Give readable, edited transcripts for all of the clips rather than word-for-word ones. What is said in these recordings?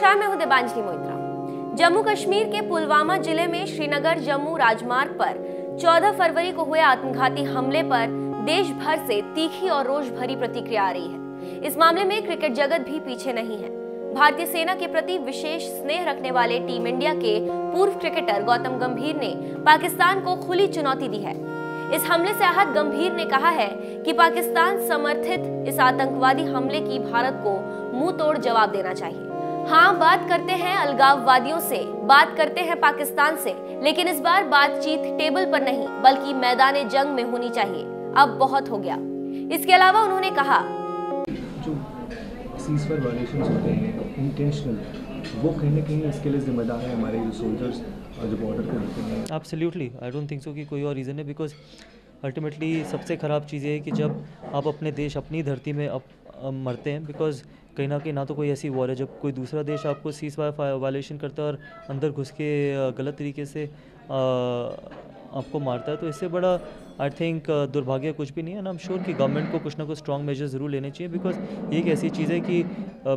नमस्कार, मैं हूं देवांजलि मोइत्रा। जम्मू कश्मीर के पुलवामा जिले में श्रीनगर जम्मू राजमार्ग पर 14 फरवरी को हुए आत्मघाती हमले पर देश भर से तीखी और रोष भरी प्रतिक्रिया आ रही है। इस मामले में क्रिकेट जगत भी पीछे नहीं है। भारतीय सेना के प्रति विशेष स्नेह रखने वाले टीम इंडिया के पूर्व क्रिकेटर गौतम गंभीर ने पाकिस्तान को खुली चुनौती दी है। इस हमले से आहत गंभीर ने कहा है कि पाकिस्तान समर्थित इस आतंकवादी हमले की भारत को मुंह तोड़ जवाब देना चाहिए। हाँ, बात करते हैं अलगाववादियों से, बात करते हैं पाकिस्तान से, लेकिन इस बार बातचीत टेबल पर नहीं बल्कि मैदान जंग में होनी चाहिए। अब बहुत हो गया। इसके अलावा उन्होंने कहा, जो सीज़फायर वायलेशंस होते हैं इंटेंशनल, वो कहीं ना कहीं इसके लिए जिम्मेदार है हमारे जो सोल्जर्स जो बॉर्डर पे होते हैं। Absolutely, I don't think so कि कोई और रीज़न है, बिकॉज अल्टीमेटली सबसे ख़राब चीज़ ये है कि जब आप अपने देश अपनी धरती में मरते हैं, बिकॉज कहीं ना कहीं ना तो कोई ऐसी वॉर है जब कोई दूसरा देश आपको सीज़फायर वायलेशन करता है और अंदर घुस के गलत तरीके से आपको मारता है, तो इससे बड़ा आई थिंक दुर्भाग्य कुछ भी नहीं है। एंड आई एम श्योर कि गवर्नमेंट को कुछ ना कुछ स्ट्रॉन्ग मेजर ज़रूर लेने चाहिए, बिकॉज ये एक ऐसी चीज़ है कि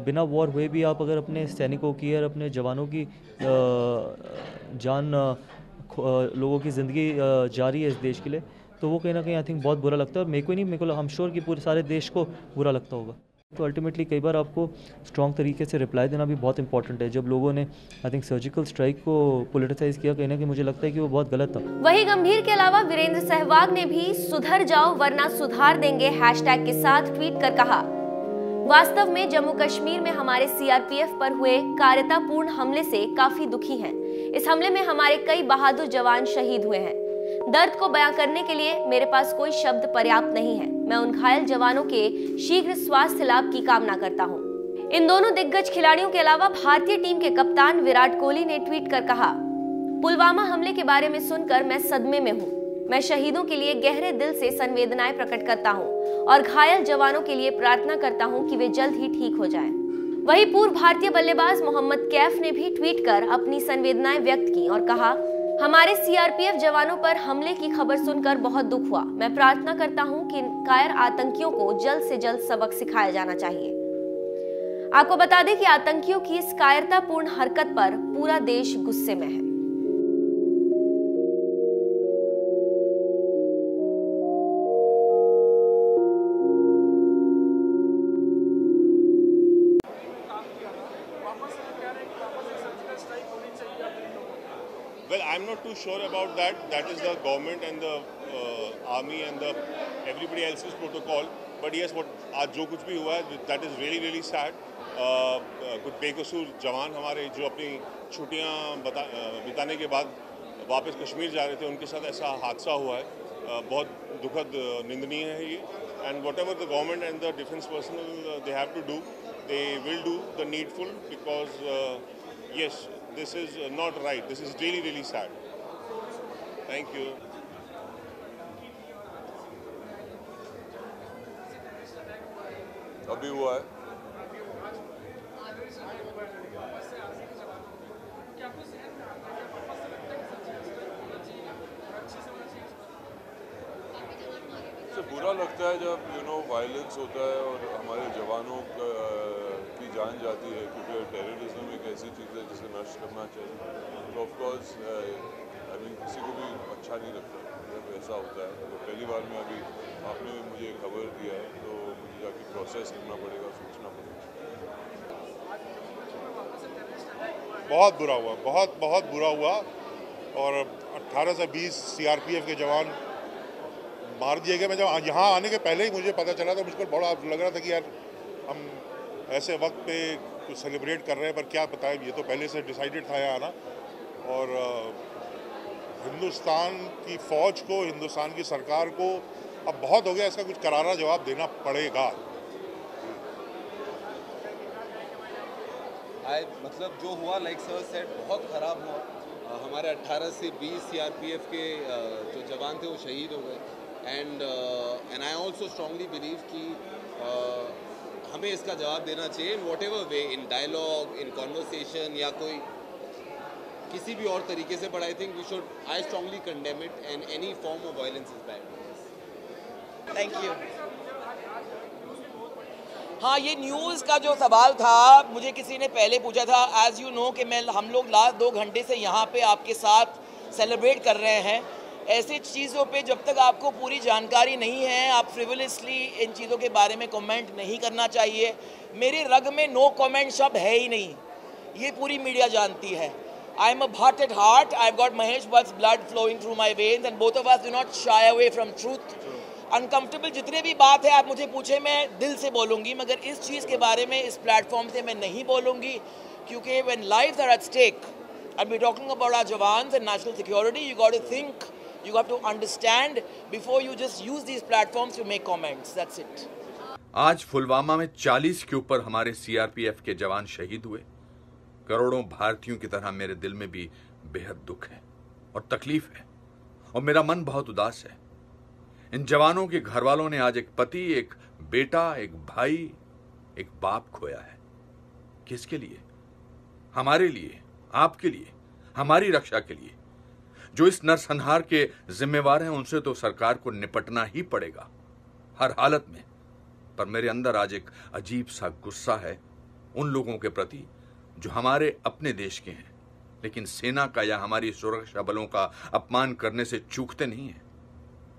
बिना वॉर हुए भी आप अगर अपने सैनिकों की और अपने जवानों की जान लोगों की ज़िंदगी जा रही है इस देश के लिए, तो वो कहीं ना कहीं आई थिंक बहुत बुरा लगता है। और मेरे को नहीं, मेरे को आई एम श्योर कि पूरे सारे देश को बुरा लगता होगा। तो अल्टीमेटली कई बार आपको स्ट्रॉन्ग तरीके से रिप्लाई देना भी बहुत इंपॉर्टेंट है। जब लोगों ने आई थिंक सर्जिकल स्ट्राइक को पॉलिटिसाइज किया, कहीं ना कहीं मुझे लगता है कि वो बहुत गलत था। वहीं गंभीर के अलावा वीरेंद्र सहवाग ने भी सुधर जाओ वरना सुधार देंगे हैशटैग के साथ ट्वीट कर कहा, वास्तव में जम्मू कश्मीर में हमारे सीआरपीएफ पर हुए कायरतापूर्ण हमले से काफी दुखी हैं। इस हमले में हमारे कई बहादुर जवान शहीद हुए हैं। दर्द को बयां करने के लिए मेरे पास कोई शब्द पर्याप्त नहीं है। मैं उन घायल जवानों के शीघ्र स्वास्थ्य लाभ की कामना करता हूं। इन दोनों दिग्गज खिलाड़ियों के अलावा भारतीय टीम के कप्तान विराट कोहली ने ट्वीट कर कहा, पुलवामा हमले के बारे में सुनकर मैं सदमे में हूं। मैं शहीदों के लिए गहरे दिल से संवेदनाएं प्रकट करता हूं और घायल जवानों के लिए प्रार्थना करता हूं कि वे जल्द ही ठीक हो जाएं। वहीं पूर्व भारतीय बल्लेबाज मोहम्मद कैफ ने भी ट्वीट कर अपनी संवेदनाएं व्यक्त की और कहा, हमारे सीआरपीएफ जवानों पर हमले की खबर सुनकर बहुत दुख हुआ। मैं प्रार्थना करता हूं कि कायर आतंकियों को जल्द से जल्द सबक सिखाया जाना चाहिए। आपको बता दें कि आतंकियों की इस कायरतापूर्ण हरकत पर पूरा देश गुस्से में है। Well, I'm not too sure about that. That is the government and the army and the everybody else's protocol. But yes, what आज जो कुछ भी हुआ है, that is really really sad. कुछ बेकसूर जवान हमारे जो अपनी छुट्टियां बिताने के बाद वापस कश्मीर जा रहे थे, उनके साथ ऐसा हादसा हुआ है। बहुत दुखद निंदनीय है ये। And whatever the government and the defense personnel they have to do, they will do the needful because yes. This is not right. This is really, really sad. Thank you. अभी हुआ है। तो बुरा लगता है जब वायलेंस होता है और हमारे जवानों की जान जाती है, क्योंकि टेररिज्म एक ऐसी चीज़ है जिसे नष्ट करना चाहिए। तो ऑफकोर्स किसी को भी अच्छा नहीं लगता जब ऐसा होता है। तो पहली बार में अभी आपने मुझे खबर दिया है, तो मुझे जाके प्रोसेस करना पड़ेगा, सोचना पड़ेगा। बहुत बुरा हुआ, बहुत बुरा हुआ। और 18 से 20 सीआरपीएफ के जवान मार दिए गए। मैं जब यहाँ आने के पहले ही मुझे पता चला, तो मुझको बड़ा लग रहा था कि यार हम ऐसे वक्त पे कुछ सेलिब्रेट कर रहे हैं, पर क्या पता है, ये तो पहले से डिसाइडेड था यहाँ आना। और हिंदुस्तान की फ़ौज को, हिंदुस्तान की सरकार को अब बहुत हो गया, इसका कुछ करारा जवाब देना पड़ेगा। मतलब जो हुआ, लाइक सर सेड, बहुत ख़राब हुआ। हमारे 18 से 20 सीआरपीएफ के जो जवान थे वो शहीद हो गए। And I also strongly believe कि हमें इसका जवाब देना चाहिए in whatever way, in dialogue, in conversation या कोई किसी भी और तरीके से। But I think we should, I strongly condemn it and any form of violence is bad. Thank you. हाँ, ये न्यूज़ का जो सवाल था, मुझे किसी ने पहले पूछा था। एज़ यू नो कि हम लोग लास्ट 2 घंटे से यहाँ पे आपके साथ सेलिब्रेट कर रहे हैं। ऐसी चीज़ों पे जब तक आपको पूरी जानकारी नहीं है, आप फ्रिवोलसली इन चीज़ों के बारे में कमेंट नहीं करना चाहिए। मेरे रग में नो कमेंट शब्द है ही नहीं, ये पूरी मीडिया जानती है। I am a Bhatt at heart. I've got Mahesh Bhatt's blood flowing through my veins and both of us do not shy away from truth. Uncomfortable जितने भी बात है आप मुझे पूछे, मैं दिल से बोलूँगी, मगर इस चीज़ के बारे में इस प्लेटफॉर्म से मैं नहीं बोलूँगी, क्योंकि when lives are at stake and we're talking about our jawans and national security, you got to think, you got to understand before you just use these platforms to make comments. That's it. आज पुलवामा में 40 के ऊपर हमारे CRPF के जवान शहीद हुए। करोड़ों भारतीयों की तरह मेरे दिल में भी बेहद दुख है और तकलीफ है और मेरा मन बहुत उदास है। इन जवानों के घर वालों ने आज एक पति, एक बेटा, एक भाई, एक बाप खोया है। किसके लिए? हमारे लिए, आपके लिए, हमारी रक्षा के लिए। जो इस नरसंहार के जिम्मेवार हैं उनसे तो सरकार को निपटना ही पड़ेगा हर हालत में। पर मेरे अंदर आज एक अजीब सा गुस्सा है उन लोगों के प्रति जो हमारे अपने देश के हैं, लेकिन सेना का या हमारी सुरक्षा बलों का अपमान करने से चूकते नहीं हैं।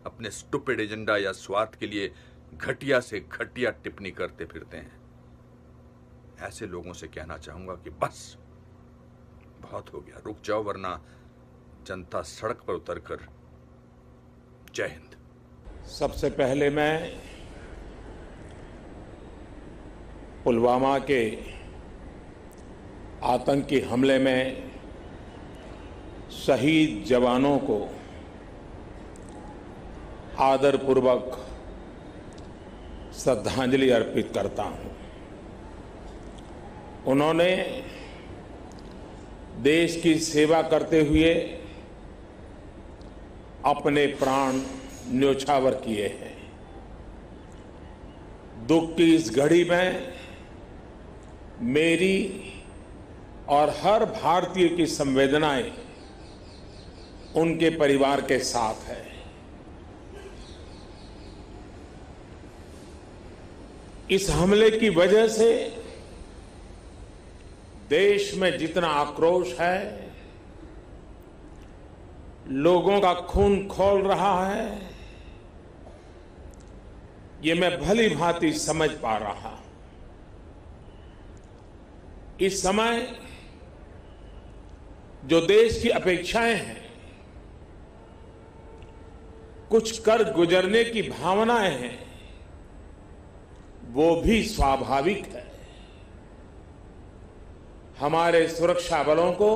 अपने स्टूपिड एजेंडा या स्वार्थ के लिए घटिया से घटिया टिप्पणी करते फिरते हैं। ऐसे लोगों से कहना चाहूंगा कि बस बहुत हो गया, रुक जाओ, वरना जनता सड़क पर उतरकर जय हिंद। सबसे पहले मैं पुलवामा के आतंकी हमले में शहीद जवानों को आदरपूर्वक श्रद्धांजलि अर्पित करता हूं। उन्होंने देश की सेवा करते हुए अपने प्राण न्योछावर किए हैं। दुख की इस घड़ी में मेरी और हर भारतीय की संवेदनाएं उनके परिवार के साथ है। इस हमले की वजह से देश में जितना आक्रोश है, लोगों का खून खौल रहा है, ये मैं भली भांति समझ पा रहा। इस समय जो देश की अपेक्षाएं हैं, कुछ कर गुजरने की भावनाएं हैं, वो भी स्वाभाविक है। हमारे सुरक्षा बलों को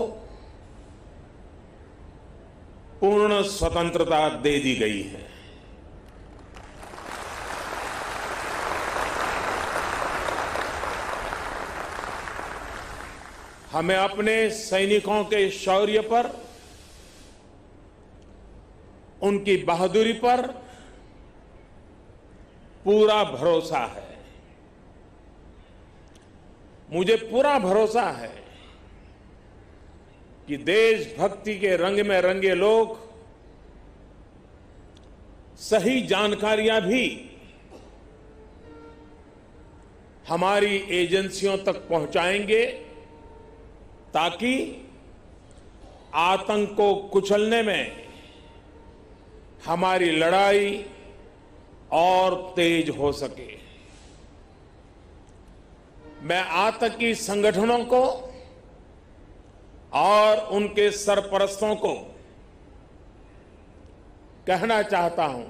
पूर्ण स्वतंत्रता दे दी गई है। हमें अपने सैनिकों के शौर्य पर, उनकी बहादुरी पर पूरा भरोसा है। मुझे पूरा भरोसा है कि देशभक्ति के रंग में रंगे लोग सही जानकारियां भी हमारी एजेंसियों तक पहुंचाएंगे, ताकि आतंक को कुचलने में हमारी लड़ाई और तेज हो सके। मैं आतंकी संगठनों को और उनके सरपरस्तों को कहना चाहता हूं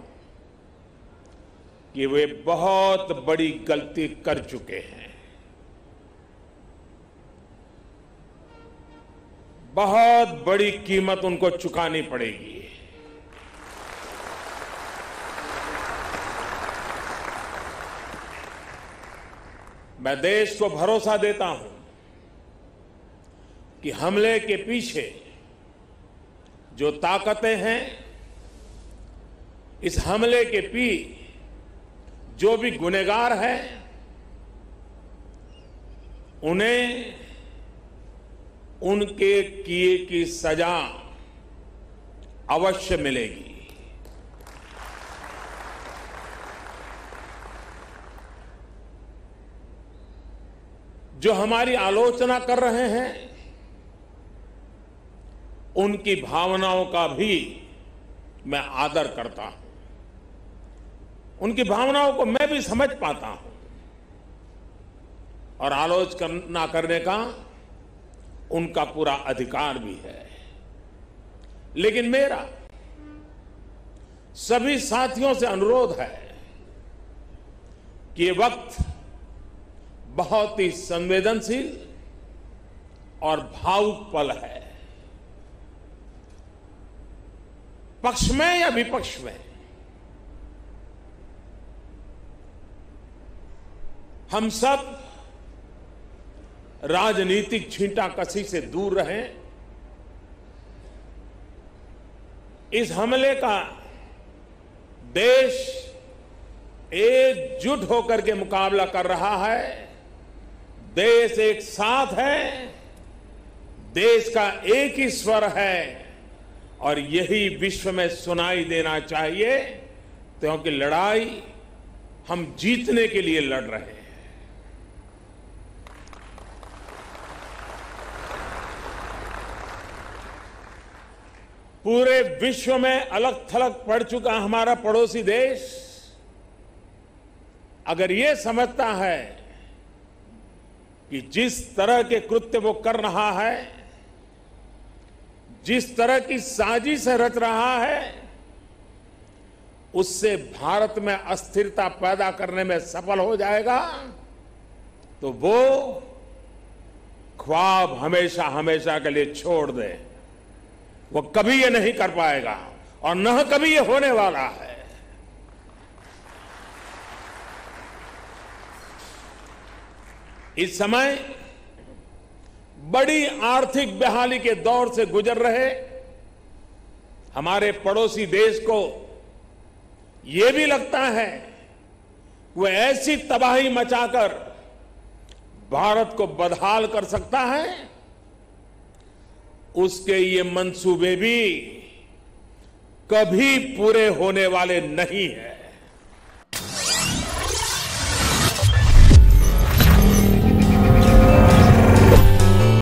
कि वे बहुत बड़ी गलती कर चुके हैं। बहुत बड़ी कीमत उनको चुकानी पड़ेगी। मैं देश को भरोसा देता हूं कि हमले के पीछे जो ताकतें हैं, इस हमले के जो भी गुनहगार हैं, उन्हें उनके किए की सजा अवश्य मिलेगी। जो हमारी आलोचना कर रहे हैं उनकी भावनाओं का भी मैं आदर करता हूं, उनकी भावनाओं को मैं भी समझ पाता हूं और आलोचना करने का उनका पूरा अधिकार भी है। लेकिन मेरा सभी साथियों से अनुरोध है कि ये वक्त बहुत ही संवेदनशील और भावुक पल है। पक्ष में या विपक्ष में हम सब राजनीतिक छींटाकशी से दूर रहें। इस हमले का देश एकजुट होकर के मुकाबला कर रहा है। देश एक साथ है, देश का एक ही स्वर है और यही विश्व में सुनाई देना चाहिए, क्योंकि लड़ाई हम जीतने के लिए लड़ रहे हैं। पूरे विश्व में अलग थलग पड़ चुका हमारा पड़ोसी देश अगर ये समझता है कि जिस तरह के कृत्य वो कर रहा है, जिस तरह की साजिश रच रहा है, उससे भारत में अस्थिरता पैदा करने में सफल हो जाएगा, तो वो ख्वाब हमेशा हमेशा के लिए छोड़ दे। वो कभी ये नहीं कर पाएगा और न कभी ये होने वाला है। इस समय बड़ी आर्थिक बहाली के दौर से गुजर रहे हमारे पड़ोसी देश को ये भी लगता है वो ऐसी तबाही मचाकर भारत को बदहाल कर सकता है, उसके ये मंसूबे भी कभी पूरे होने वाले नहीं है।